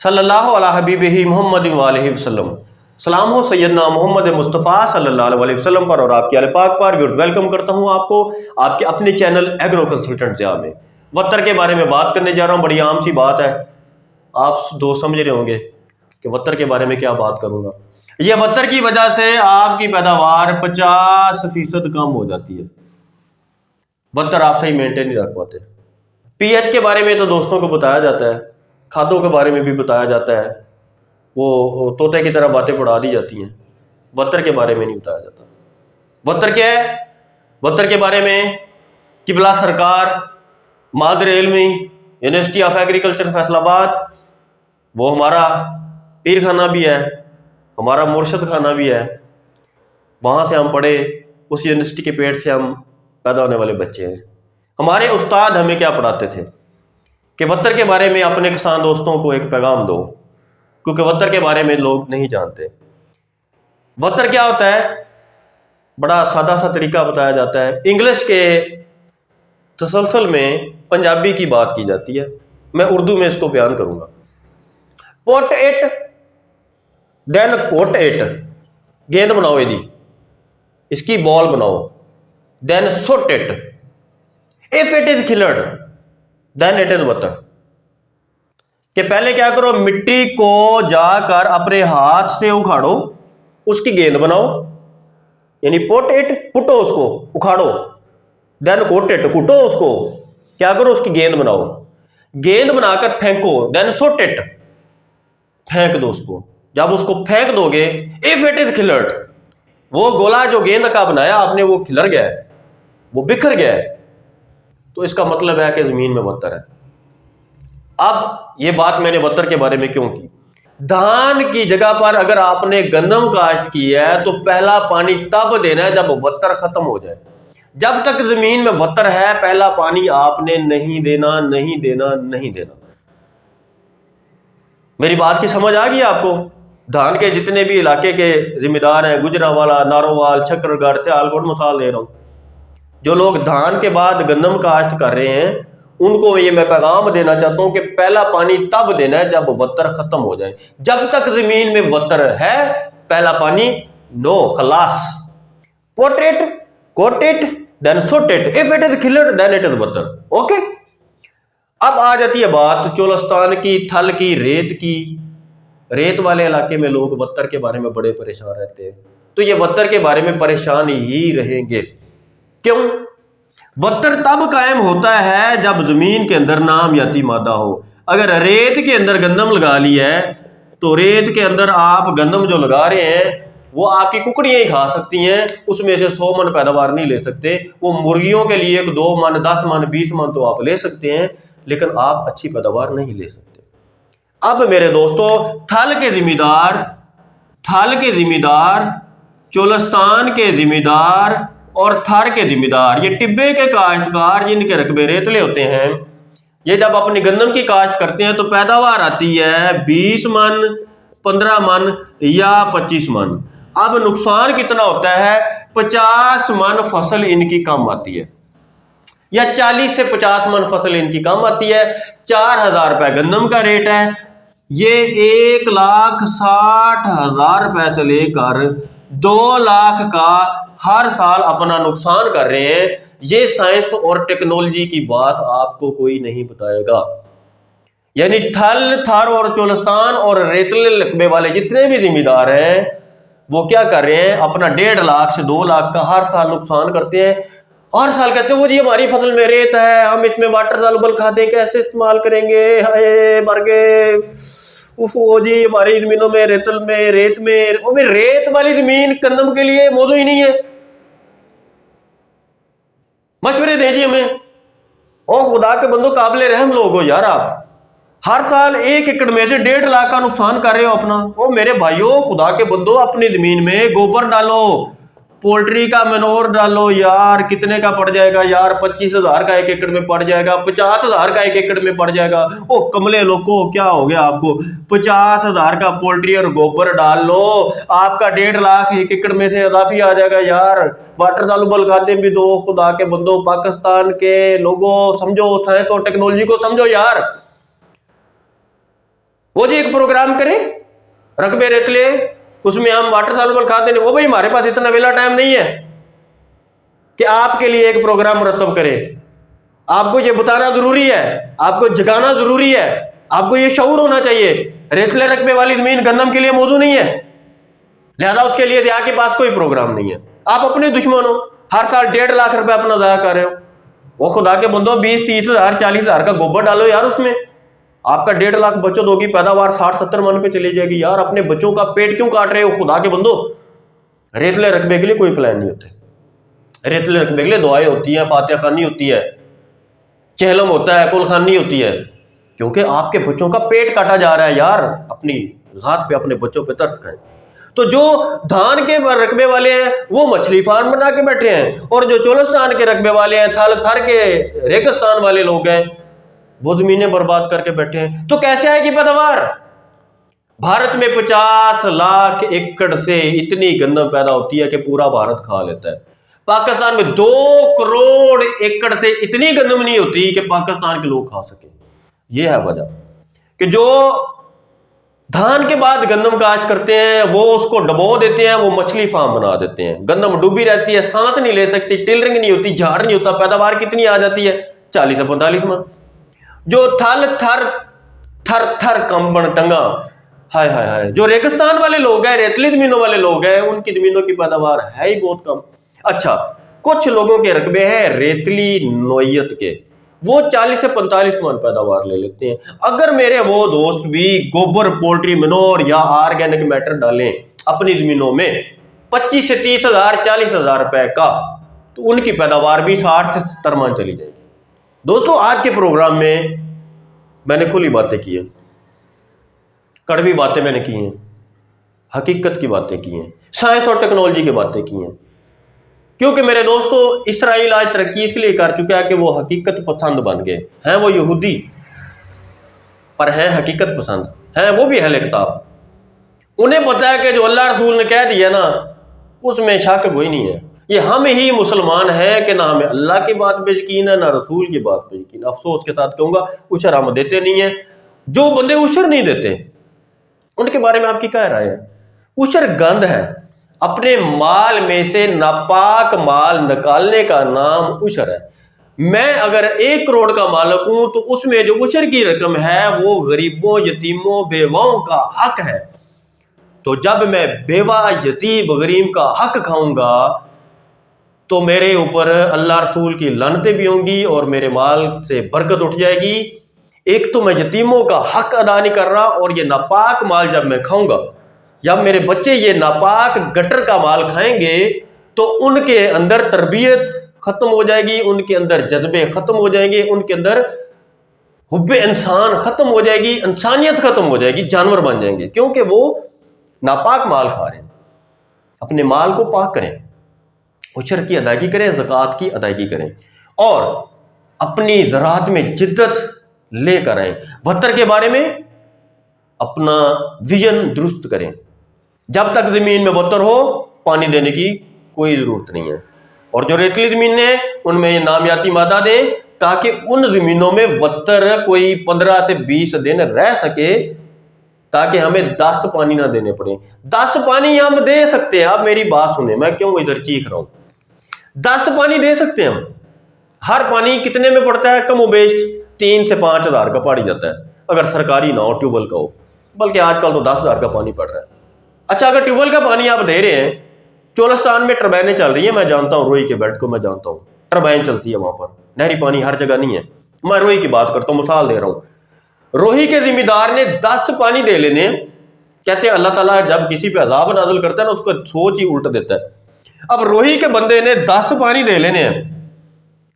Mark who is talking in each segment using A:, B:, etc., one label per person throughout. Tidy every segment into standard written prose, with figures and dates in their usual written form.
A: صلی اللہ علیہ حبیبہ محمد وآلہ وسلم۔ سلام ہو سیدنا محمد مصطفیٰ صلی اللہ علیہ وسلم پر اور آپ کے آل پاک پر۔ ویلکم کرتا ہوں آپ کو آپ کے اپنے چینل ایگرو کنسلٹنٹ ضیاء میں۔ وتر کے بارے میں بات کرنے جا رہا ہوں، بڑی عام سی بات ہے، آپ دوست سمجھ رہے ہوں گے کہ وتر کے بارے میں کیا بات کروں گا۔ یہ وتر کی وجہ سے آپ کی پیداوار 50% کم ہو جاتی ہے۔ وتر آپ صحیح مینٹین نہیں رکھ پاتے۔ پی ایچ کے بارے میں تو دوستوں کو بتایا جاتا ہے، کھادوں کے بارے میں بھی بتایا جاتا ہے، وہ طوطے کی طرح باتیں پڑھا دی جاتی ہیں، وتر کے بارے میں نہیں بتایا جاتا۔ وتر کیا ہے؟ وتر کے بارے میں قبلہ سرکار مادر علمی یونیورسٹی آف ایگریکلچر فیصل آباد، وہ ہمارا پیر خانہ بھی ہے، ہمارا مرشد خانہ بھی ہے، وہاں سے ہم پڑھے، اس یونیورسٹی کے پیٹ سے ہم پیدا ہونے والے بچے ہیں۔ ہمارے استاد ہمیں کیا پڑھاتے تھے کہ وتر کے بارے میں اپنے کسان دوستوں کو ایک پیغام دو، کیونکہ وتر کے بارے میں لوگ نہیں جانتے۔ وتر کیا ہوتا ہے؟ بڑا سادہ سا طریقہ بتایا جاتا ہے۔ انگلش کے تسلسل میں پنجابی کی بات کی جاتی ہے، میں اردو میں اس کو بیان کروں گا۔ Put it then put it, گیند بناؤ دی، اس کی بال بناؤ، دین سٹ it, if it is colored then it is water، کہ پہلے کیا کرو، مٹی کو جا کر اپنے ہاتھ سے اکھاڑو، اس کی گیند بناؤ، یعنی پٹ اٹ، پٹو اس کو، اکھاڑو، دین کوٹ اٹ، کوٹو اس کو، کیا کرو، اس کی گیند بناؤ، گیند بنا کر پھینکو، دین سٹ اٹ، پھینک دو اس کو۔ جب اس کو پھینک دو گے، if it is colored، وہ گولا جو گیند کا بنایا آپ نے وہ کھلر گیا ہے، وہ بکھر گیا ہے، تو اس کا مطلب ہے کہ زمین میں وتر ہے۔ اب یہ بات میں نے وتر کے بارے میں کیوں کی؟ دھان کی جگہ پر اگر آپ نے گندم کاشت کی ہے تو پہلا پانی تب دینا ہے جب وتر ختم ہو جائے۔ جب تک زمین میں وتر ہے پہلا پانی آپ نے نہیں دینا، نہیں دینا، نہیں دینا۔ میری بات کی سمجھ آ گئی آپ کو؟ دھان کے جتنے بھی علاقے کے ذمہ دار ہیں، گجرانوالہ، نارووال، شکر گڑھ، سیالکوٹ مثال دے رہا ہوں، جو لوگ دھان کے بعد گندم کاشت کر رہے ہیں ان کو یہ میں پیغام دینا چاہتا ہوں کہ پہلا پانی تب دینا ہے جب وتر ختم ہو جائے۔ جب تک زمین میں وتر ہے پہلا پانی نو، خلاص۔ پٹ اٹ، کوٹ اٹ، دین سٹ it, if it is colored then it is water۔ Okay, اب آ جاتی ہے بات چولستان کی، تھل کی، ریت کی۔ ریت والے علاقے میں لوگ وتر کے بارے میں بڑے پریشان رہتے ہیں، تو یہ وتر کے بارے میں پریشان ہی رہیں گے۔ کیوں؟ وتر تب قائم ہوتا ہے جب زمین کے اندر نامیاتی مادہ ہو۔ اگر ریت کے اندر گندم لگا لی ہے تو ریت کے اندر آپ گندم جو لگا رہے ہیں وہ آپ کی ککڑیاں ہی کھا سکتی ہیں، اس میں سے 100 من پیداوار نہیں لے سکتے۔ وہ مرغیوں کے لیے 2 من، 10 من، 20 من تو آپ لے سکتے ہیں، لیکن آپ اچھی پیداوار نہیں لے سکتے۔ اب میرے دوستو، تھل کے ذمہ دار، چولستان کے ذمہ دار اور تھر کے ذمہ دار، یہ ٹبے کے کاشتکار جن کے رقبے ریتلے ہوتے ہیں، یہ جب اپنی گندم کی کاشت کرتے ہیں تو پیداوار آتی ہے 20 من، 15 من یا 25 من۔ اب نقصان کتنا ہوتا ہے؟ 50 من فصل ان کی کم آتی ہے، یا 40 سے 50 من فصل ان کی کم آتی ہے۔ 4000 روپے گندم کا ریٹ ہے، یہ 1,60,000 روپے سے لے کر 2 لاکھ کا ہر سال اپنا نقصان کر رہے ہیں۔ یہ سائنس اور ٹیکنالوجی کی بات آپ کو کوئی نہیں بتائے گا۔ یعنی تھل، تھر اور چولستان اور ریتلے رقبے والے جتنے بھی ذمہ دار ہیں وہ کیا کر رہے ہیں؟ اپنا 1.5 لاکھ سے 2 لاکھ کا ہر سال نقصان کرتے ہیں۔ ہر سال کہتے ہیں وہ جی ہماری فصل میں ریت ہے، ہم اس میں واٹر سالوبل کھادیں کیسے استعمال کریں گے، ہائے مر گئے، وہ جی ہماری زمینوں میں ریت میں ریت والی زمین گندم کے لیے موضوع ہی نہیں ہے۔ مشورے دیں جی ہمیں، او خدا کے بندو، قابل رحم لوگ ہو یار آپ، ہر سال 1 ایکڑ میں سے 1.5 لاکھ کا نقصان کر رہے ہو اپنا۔ او میرے بھائیو، خدا کے بندو، اپنی زمین میں گوبر ڈالو، پولٹری کا مینور ڈالو یار، کتنے کا پڑ جائے گا یار؟ 25,000 کا 1 ایکڑ میں پڑ جائے گا، 50,000 کا 1 ایکڑ میں پڑ جائے گا۔ او کملے لوگوں، کیا ہو گیا آپ کو؟ 50,000 کا پولٹری اور گوبر ڈال لو، آپ کا 1.5 لاکھ 1 ایکڑ میں سے اضافی آ جائے گا یار۔ واٹر سالوبل کھاتے بھی دو، خدا کے بندو، پاکستان کے لوگوں سمجھو، سائنس اور ٹیکنالوجی کو سمجھو یار۔ وہ جی ایک پروگرام کریں رقبے ریتلے اس میں ہم واٹر سالوبل کھاتے ہیں، وہ بھائی ہمارے پاس اتنا ویلا ٹائم نہیں ہے کہ آپ کے لیے ایک پروگرام مرتب کرے. آپ کو یہ بتانا ضروری ہے، آپ کو جگانا ضروری ہے، آپ کو یہ شعور ہونا چاہیے ریتلے رقبے والی زمین گندم کے لیے موزوں نہیں ہے، لہذا اس کے لیے ضیاء کے پاس کوئی پروگرام نہیں ہے. آپ اپنے دشمن ہو، ہر سال 1.5 لاکھ روپے اپنا ضائع کر رہے ہو. وہ خدا کے بندو 20-30 ہزار 40 ہزار کا گوبر ڈالو یار، اس میں آپ کا 1.5 لاکھ بچت ہوگی، پیداوار 60-70 من پہ چلی جائے گی. یار اپنے بچوں کا پیٹ کیوں کاٹ رہے ہو خدا کے بندو؟ ریتلے رقبے کے لیے کوئی پلان نہیں ہوتے، ریتلے رقبے کے لیے دعائیں ہوتی ہیں، فاتحہ خوانی ہوتی ہے، چہلم ہوتا ہے، کل خوانی ہوتی ہے، کیونکہ آپ کے بچوں کا پیٹ کاٹا جا رہا ہے. یار اپنی ذات پہ اپنے بچوں پہ ترس کھائیں. تو جو دھان کے رقبے والے ہیں وہ مچھلی فارم بنا کے بیٹھے ہیں، اور جو چولستان کے رقبے والے ہیں، تھر تھر کے ریگستان والے لوگ ہیں، وہ زمینیں برباد کر کے بیٹھے ہیں. تو کیسے آئے گی پیداوار؟ بھارت میں 50 لاکھ ایکڑ سے اتنی گندم پیدا ہوتی ہے کہ پورا بھارت کھا لیتا ہے. پاکستان میں 2 کروڑ ایکڑ سے اتنی گندم نہیں ہوتی کہ پاکستان کے لوگ کھا سکیں. یہ ہے وجہ کہ جو دھان کے بعد گندم کاشت کرتے ہیں وہ اس کو ڈبو دیتے ہیں، وہ مچھلی فارم بنا دیتے ہیں. گندم ڈوبی رہتی ہے، سانس نہیں لے سکتی، ٹلرنگ نہیں ہوتی، جھاڑ نہیں ہوتا، پیداوار کتنی آ جاتی ہے 40 سے 45 من. جو تھل تھر تھر تھر کمبن ٹنگا، ہائے ہائے ہائے، جو ریگستان والے لوگ ہیں، ریتلی زمینوں والے لوگ ہیں، ان کی زمینوں کی پیداوار ہے ہی بہت کم. اچھا کچھ لوگوں کے رقبے ہیں ریتلی نوعیت کے، وہ 40 سے 45 من پیداوار لے لیتے ہیں. اگر میرے وہ دوست بھی گوبر پولٹری منور یا آرگینک میٹر ڈالیں اپنی زمینوں میں 25 سے 30 ہزار 40 ہزار روپے کا، تو ان کی پیداوار بھی 60 سے 70 من چلی جائے گی. دوستو آج کے پروگرام میں نے کھلی باتیں کی ہیں، کڑوی باتیں میں نے کی ہیں، حقیقت کی باتیں کی ہیں، سائنس اور ٹیکنالوجی کی باتیں کی ہیں. کیونکہ میرے دوستو اسرائیل آج ترقی اس لیے کر چکا ہے کہ وہ حقیقت پسند بن گئے ہیں. وہ یہودی پر ہیں حقیقت پسند، ہیں وہ بھی اہل کتاب. انہیں پتہ ہے کہ جو اللہ رسول نے کہہ دیا نا اس میں شک کوئی نہیں ہے. یہ ہم ہی مسلمان ہیں کہ نہ ہمیں اللہ کی بات پہ یقین ہے نہ رسول کی بات پہ یقین. افسوس کے ساتھ کہوں گا عشر ہم دیتے نہیں ہیں. جو بندے عشر نہیں دیتے ان کے بارے میں آپ کی کیا رائے ہے؟ عشر گند ہے. اپنے مال میں سے ناپاک مال نکالنے کا نام عشر ہے. میں اگر 1 کروڑ کا مالک ہوں تو اس میں جو عشر کی رقم ہے وہ غریبوں، یتیموں، بیواؤں کا حق ہے. تو جب میں بیوہ، یتیم، غریب کا حق کھاؤں گا تو میرے اوپر اللہ رسول کی لعنتیں بھی ہوں گی اور میرے مال سے برکت اٹھ جائے گی. ایک تو میں یتیموں کا حق ادا نہیں کر رہا، اور یہ ناپاک مال جب میں کھاؤں گا، جب میرے بچے یہ ناپاک گٹر کا مال کھائیں گے تو ان کے اندر تربیت ختم ہو جائے گی، ان کے اندر جذبے ختم ہو جائیں گے، ان کے اندر حب انسان ختم ہو جائے گی، انسانیت ختم ہو جائے گی، جانور بن جائیں گے، کیونکہ وہ ناپاک مال کھا رہے ہیں. اپنے مال کو پاک کریں، عشر کی ادائیگی کریں، زکوٰۃ کی ادائیگی کریں، اور اپنی زراعت میں جدت لے کر آئیں. وطر کے بارے میں اپنا ویژن درست کریں. جب تک زمین میں وطر ہو پانی دینے کی کوئی ضرورت نہیں ہے. اور جو ریتلی زمینیں ہیں ان میں یہ نامیاتی مادہ دیں تاکہ ان زمینوں میں وطر کوئی 15 سے 20 دن رہ سکے، تاکہ ہمیں 10 پانی نہ دینے پڑیں. 10 پانی ہم دے سکتے ہیں. آپ میری بات سنیں، میں کیوں ادھر چیخ رہا ہوں. 10 پانی دے سکتے ہیں ہم. ہر پانی کتنے میں پڑتا ہے؟ کم و بیش 3 سے 5 ہزار کا پڑ جاتا ہے اگر سرکاری نہ ہو، ٹیوب ویل کا ہو. بلکہ آج کل تو 10 ہزار کا پانی پڑ رہا ہے. اچھا اگر ٹیوب ویل کا پانی آپ دے رہے ہیں، چولستان میں ٹربائنیں چل رہی ہیں، میں جانتا ہوں، روئی کے بیلٹ کو میں جانتا ہوں، ٹربائن چلتی ہے وہاں پر. نہری پانی ہر جگہ نہیں ہے، میں روئی کی بات کرتا ہوں، مثال دے رہا ہوں. روہی کے ذمہ دار نے 10 پانی دے لینے. کہتے ہیں اللہ تعالیٰ جب کسی پہ عذاب نازل کرتا ہے نا اس کو سوچ ہی الٹ دیتا ہے. اب روہی کے بندے نے 10 پانی دے لینے ہیں،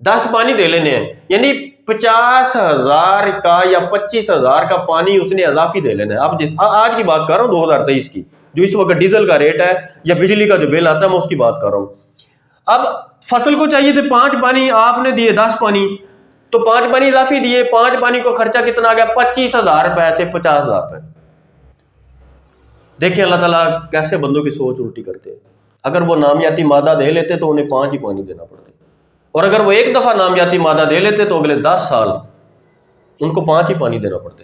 A: 10 پانی دے لینے ہیں، یعنی 50,000 کا یا 25,000 کا پانی اس نے اضافی دے لینا ہے. اب آج کی بات کر رہا ہوں 2023 کی، جو اس وقت ڈیزل کا ریٹ ہے یا بجلی کا جو بل آتا ہے میں اس کی بات کر رہا ہوں. اب فصل کو چاہیے تھے 5 پانی، آپ نے دیے 10 پانی، تو 5 پانی اضافی دیے. 5 پانی کو خرچہ کتنا آ گیا؟ 25,000 روپے سے 50,000 روپے. دیکھیں اللہ تعالیٰ کیسے بندوں کی سوچ الٹی کرتے ہیں. اگر وہ نامیاتی مادہ دے لیتے تو انہیں 5 ہی پانی دینا پڑتے، اور اگر وہ ایک دفعہ نامیاتی مادہ دے لیتے تو اگلے 10 سال ان کو 5 ہی پانی دینا پڑتے.